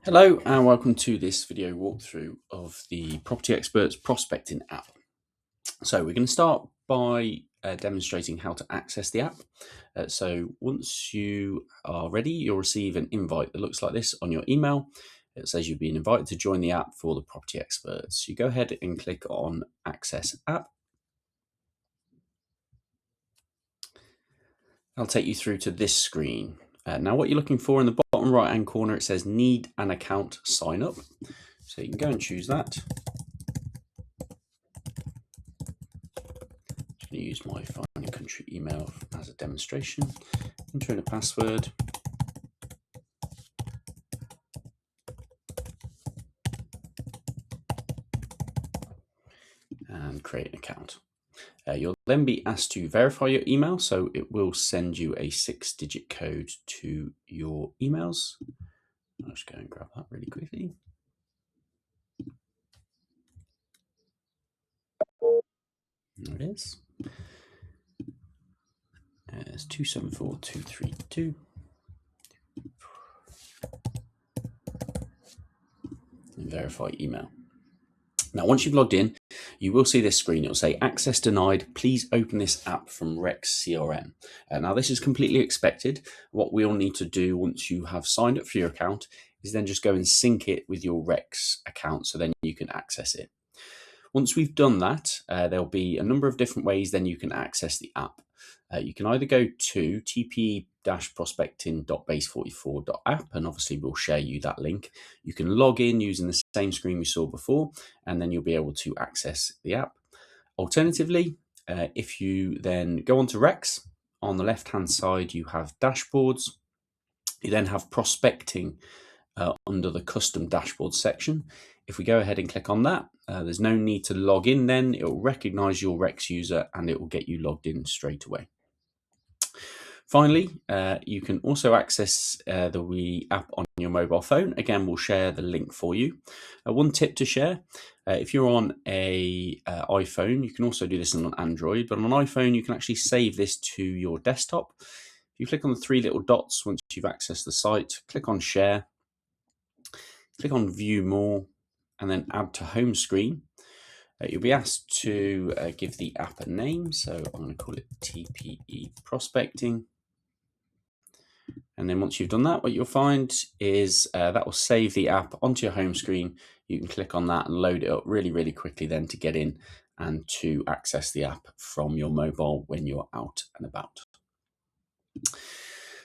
Hello and welcome to this video walkthrough of the Property Experts Prospecting app. So we're going to start by demonstrating how to access the app. So once you are ready, you'll receive an invite that looks like this on your email. It says you've been invited to join the app for the Property Experts. You go ahead and click on Access App. I'll take you through to this screen. Now what you're looking for in the bottom right hand corner, it says need an account sign up. So you can go and choose that. I'm going to use my Fine and Country email as a demonstration. Enter in a password. And create an account. You'll then be asked to verify your email, so it will send you a 6-digit code to your emails. I'll just go and grab that really quickly. There it is. It's 274232. And verify email. Now, once you've logged in, you will see this screen. It'll say access denied. Please open this app from Rex CRM. Now, this is completely expected. What we'll need to do once you have signed up for your account is then just go and sync it with your Rex account so then you can access it. Once we've done that, there'll be a number of different ways then you can access the app. You can either go to tpe-prospecting.base44.app, and obviously we'll share you that link. You can log in using the same screen we saw before, and then you'll be able to access the app. Alternatively, if you then go onto Rex, on the left-hand side, you have dashboards. You then have prospecting under the custom dashboard section. If we go ahead and click on that, there's no need to log in then. It will recognize your Rex user and it will get you logged in straight away. Finally, you can also access the app on your mobile phone. Again, we'll share the link for you. One tip to share, if you're on a iPhone, you can also do this on an Android, but on an iPhone, you can actually save this to your desktop. If you click on the three little dots once you've accessed the site, click on Share, click on View More, and then Add to Home Screen. You'll be asked to give the app a name, so I'm going to call it TPE Prospecting. And then once you've done that, what you'll find is that will save the app onto your home screen. You can click on that and load it up really, really quickly then to get in and to access the app from your mobile when you're out and about.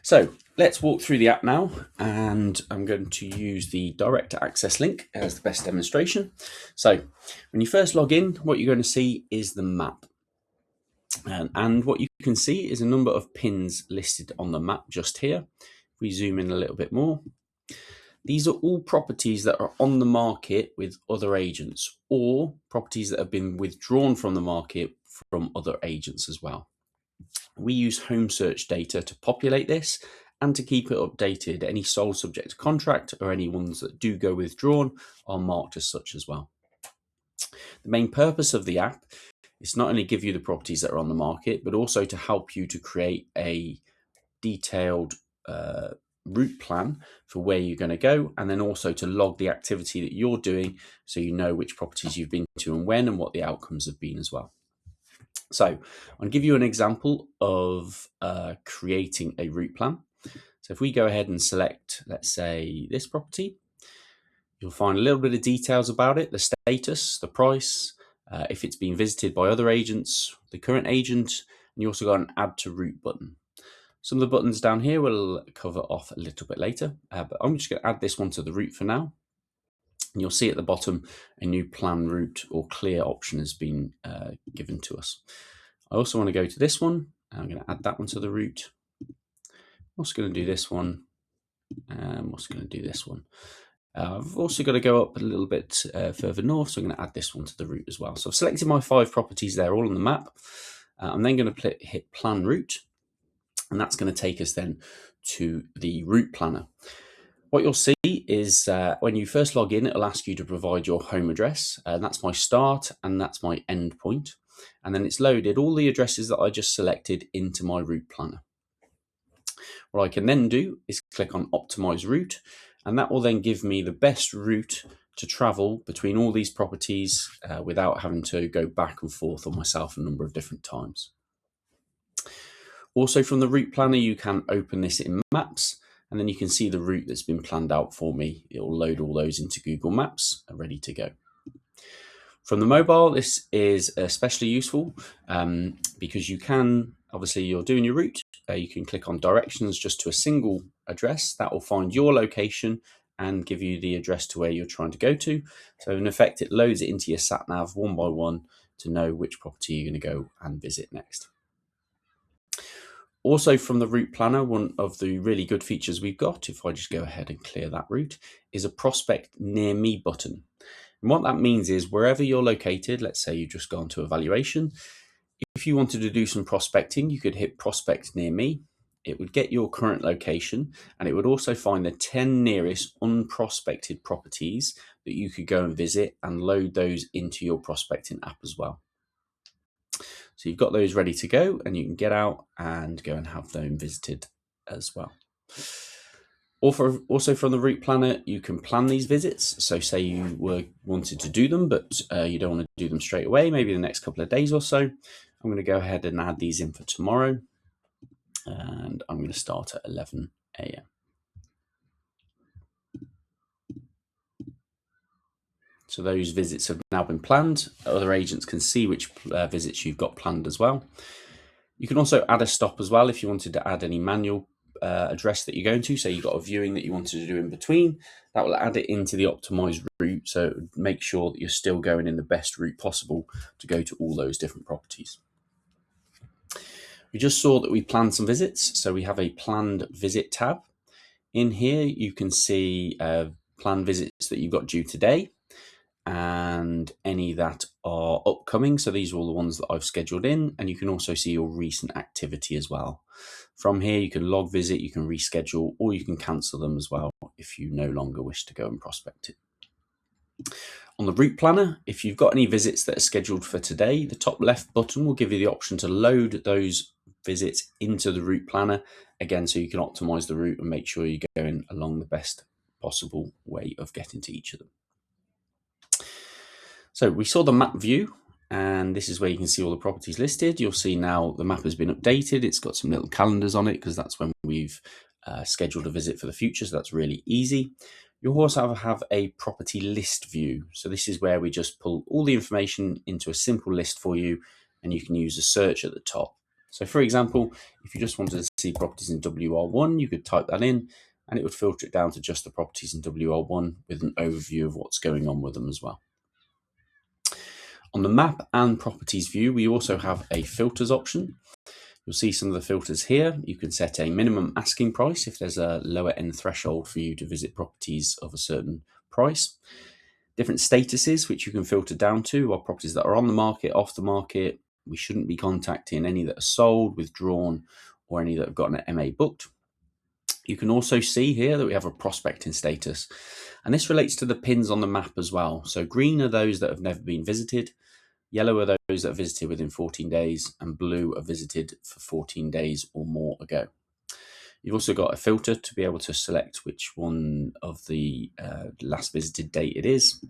So let's walk through the app now, and I'm going to use the direct access link as the best demonstration. So when you first log in, what you're going to see is the map. And what you can see is a number of pins listed on the map just here. If we zoom in a little bit more, these are all properties that are on the market with other agents, or properties that have been withdrawn from the market from other agents as well. We use home search data to populate this and to keep it updated. Any sold subject to contract or any ones that do go withdrawn are marked as such as well. The main purpose of the app is not only give you the properties that are on the market, but also to help you to create a detailed route plan for where you're going to go, and then also to log the activity that you're doing so you know which properties you've been to and when and what the outcomes have been as well. So I'll give you an example of creating a route plan. So if we go ahead and select, let's say, this property, you'll find a little bit of details about it, the status, the price, if it's been visited by other agents, the current agent, and you also got an add to route button. Some of the buttons down here we'll cover off a little bit later, but I'm just going to add this one to the route for now. And you'll see at the bottom a new plan route or clear option has been given to us. I also want to go to this one. I'm going to add that one to the route. I'm also going to do this one. And I'm also going to do this one. I've also got to go up a little bit further north, so I'm going to add this one to the route as well. So I've selected my 5 properties there, all on the map. I'm then going to hit Plan Route, and that's going to take us then to the route planner. What you'll see is when you first log in, it'll ask you to provide your home address, and that's my start and that's my end point. And then it's loaded all the addresses that I just selected into my route planner. What I can then do is click on Optimize Route, And that will then give me the best route to travel between all these properties without having to go back and forth on myself a number of different times. Also from the route planner, you can open this in Maps, and then you can see the route that's been planned out for me. It will load all those into Google Maps and ready to go. From the mobile, this is especially useful because you can, obviously you're doing your route, you can click on directions just to a single address. That will find your location and give you the address to where you're trying to go to. So in effect, it loads it into your sat nav one by one to know which property you're going to go and visit next. Also from the route planner, one of the really good features we've got, if I just go ahead and clear that route, is a prospect near me button. And what that means is wherever you're located, let's say you've just gone to evaluation, if you wanted to do some prospecting, you could hit prospect near me. It would get your current location, and it would also find the 10 nearest unprospected properties that you could go and visit and load those into your prospecting app as well. So you've got those ready to go, and you can get out and go and have them visited as well. Also from the route planner, you can plan these visits. So say you wanted to do them, but you don't want to do them straight away, maybe the next couple of days or so. I'm going to go ahead and add these in for tomorrow. And I'm going to start at 11 a.m. So those visits have now been planned. Other agents can see which visits you've got planned as well. You can also add a stop as well if you wanted to add any manual address that you're going to. Say you've got a viewing that you wanted to do in between, that will add it into the optimized route. So it would make sure that you're still going in the best route possible to go to all those different properties. We just saw that we planned some visits. So we have a planned visit tab. In here, you can see planned visits that you've got due today and any that are upcoming. So these are all the ones that I've scheduled in, and you can also see your recent activity as well. From here, you can log visit, you can reschedule, or you can cancel them as well if you no longer wish to go and prospect it. On the route planner, if you've got any visits that are scheduled for today, the top left button will give you the option to load those visits into the route planner again, so you can optimize the route and make sure you're going along the best possible way of getting to each of them. So we saw the map view, and this is where you can see all the properties listed. You'll see now the map has been updated. It's got some little calendars on it because that's when we've scheduled a visit for the future. So that's really easy. You'll also have a property list view. So this is where we just pull all the information into a simple list for you, and you can use a search at the top. So for example, if you just wanted to see properties in WR1, you could type that in and it would filter it down to just the properties in WR1 with an overview of what's going on with them as well. On the map and properties view, we also have a filters option. You'll see some of the filters here. You can set a minimum asking price if there's a lower end threshold for you to visit properties of a certain price. Different statuses, which you can filter down to, are properties that are on the market, off the market. We shouldn't be contacting any that are sold, withdrawn, or any that have got an MA booked. You can also see here that we have a prospecting status, and this relates to the pins on the map as well. So green are those that have never been visited, yellow are those that are visited within 14 days, and blue are visited for 14 days or more ago. You've also got a filter to be able to select which one of the last visited date it is.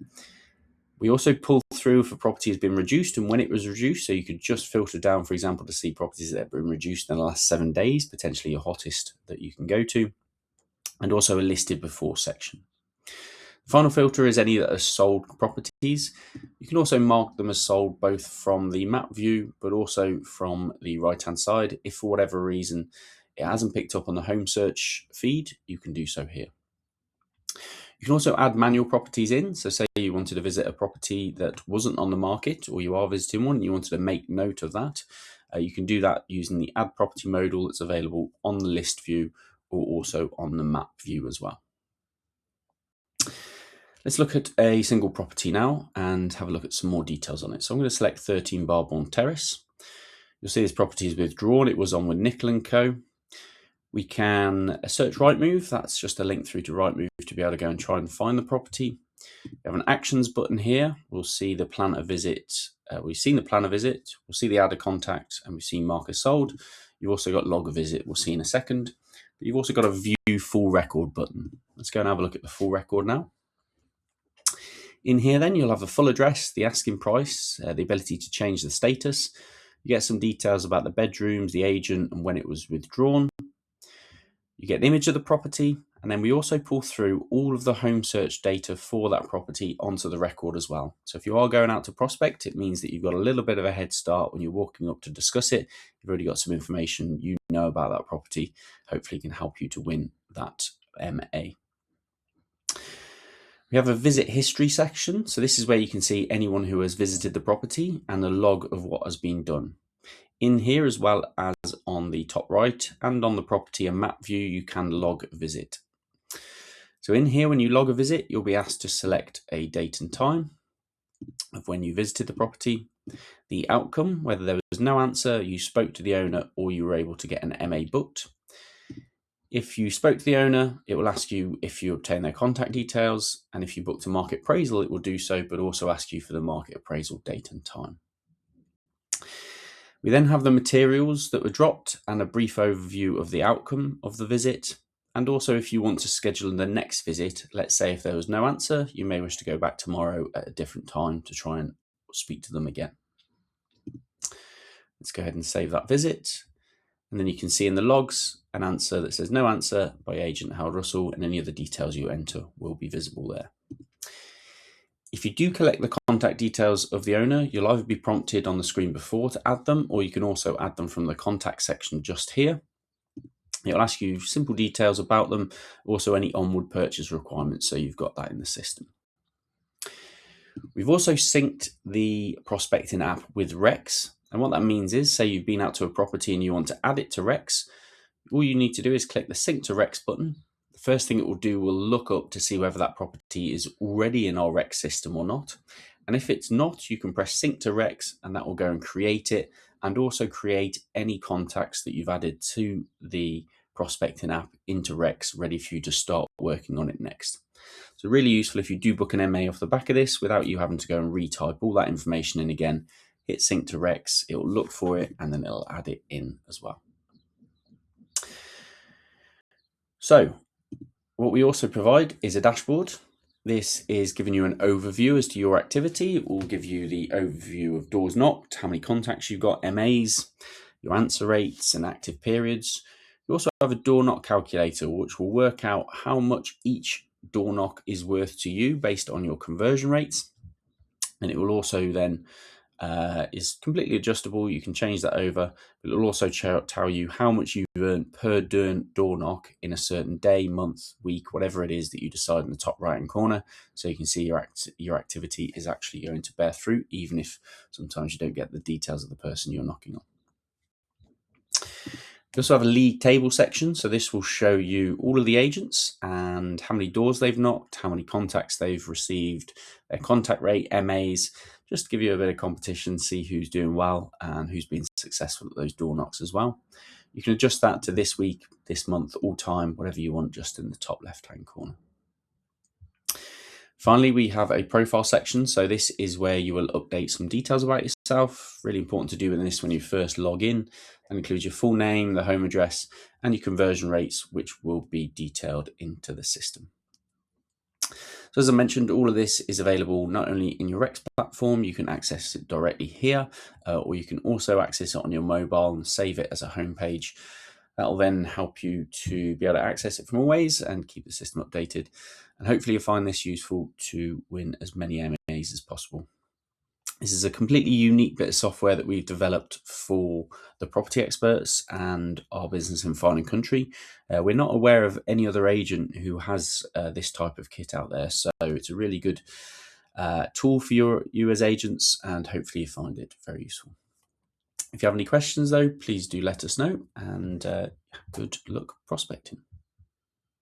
We also pull through if a property has been reduced and when it was reduced. So you could just filter down, for example, to see properties that have been reduced in the last 7 days, potentially your hottest that you can go to, and also a listed before section. The final filter is any that are sold properties. You can also mark them as sold both from the map view, but also from the right-hand side. If for whatever reason it hasn't picked up on the home search feed, you can do so here. You can also add manual properties in. So say you wanted to visit a property that wasn't on the market, or you are visiting one and you wanted to make note of that. You can do that using the add property modal that's available on the list view or also on the map view as well. Let's look at a single property now and have a look at some more details on it. So I'm going to select 13 Barbourne Terrace. You'll see this property is withdrawn. It was on with Nickel & Co. We can search Rightmove. That's just a link through to Rightmove to be able to go and try and find the property. We have an actions button here. We'll see the plan a visit. We've seen the plan a visit. We'll see the add a contact, and we've seen mark as sold. You've also got log a visit. We'll see in a second. But you've also got a view full record button. Let's go and have a look at the full record now. In here then you'll have the full address, the asking price, the ability to change the status. You get some details about the bedrooms, the agent, and when it was withdrawn. You get an image of the property, and then we also pull through all of the home search data for that property onto the record as well. So if you are going out to prospect, it means that you've got a little bit of a head start when you're walking up to discuss it. You've already got some information you know about that property. Hopefully can help you to win that MA. We have a visit history section. So this is where you can see anyone who has visited the property and a log of what has been done. In here, as well as on the top right and on the property and map view, you can log a visit. So in here, when you log a visit, you'll be asked to select a date and time of when you visited the property, the outcome, whether there was no answer, you spoke to the owner, or you were able to get an MA booked. If you spoke to the owner, it will ask you if you obtain their contact details, and if you booked a market appraisal, it will do so, but also ask you for the market appraisal date and time. We then have the materials that were dropped and a brief overview of the outcome of the visit. And also if you want to schedule the next visit, let's say if there was no answer, you may wish to go back tomorrow at a different time to try and speak to them again. Let's go ahead and save that visit. And then you can see in the logs an answer that says no answer by agent Howard Russell, and any other details you enter will be visible there. If you do collect the contact details of the owner, you'll either be prompted on the screen before to add them, or you can also add them from the contact section just here. It'll ask you simple details about them, also any onward purchase requirements, so you've got that in the system. We've also synced the Prospecting app with Rex, and what that means is, say you've been out to a property and you want to add it to Rex, all you need to do is click the Sync to Rex button. The first thing it will do will look up to see whether that property is already in our Rex system or not. And if it's not, you can press Sync to Rex and that will go and create it, and also create any contacts that you've added to the Prospecting app into Rex, ready for you to start working on it next. So really useful if you do book an MA off the back of this without you having to go and retype all that information in again. Hit Sync to Rex, it will look for it, and then it'll add it in as well. So what we also provide is a dashboard. This is giving you an overview as to your activity. It will give you the overview of doors knocked, how many contacts you've got, MAs, your answer rates and active periods. You also have a door knock calculator, which will work out how much each door knock is worth to you based on your conversion rates. And it will also then is completely adjustable. You can change that over. But it will also tell you how much you've earned per door knock in a certain day, month, week, whatever it is that you decide in the top right hand corner. So you can see your activity is actually going to bear fruit, even if sometimes you don't get the details of the person you're knocking on. We also have a league table section. So this will show you all of the agents and how many doors they've knocked, how many contacts they've received, their contact rate, MAs, just to give you a bit of competition, see who's doing well and who's been successful at those door knocks as well. You can adjust that to this week, this month, all time, whatever you want, just in the top left-hand corner. Finally, we have a profile section. So this is where you will update some details about yourself. Really important to do in this when you first log in. That includes your full name, the home address, and your conversion rates, which will be detailed into the system. So as I mentioned, all of this is available not only in your Rex platform, you can access it directly here, or you can also access it on your mobile and save it as a home page. That will then help you to be able to access it from all ways and keep the system updated. And hopefully you'll find this useful to win as many MAs as possible. This is a completely unique bit of software that we've developed for the property experts and our business in foreign country. We're not aware of any other agent who has this type of kit out there. So it's a really good tool for you as agents, and hopefully you find it very useful. If you have any questions though, please do let us know, and good luck prospecting.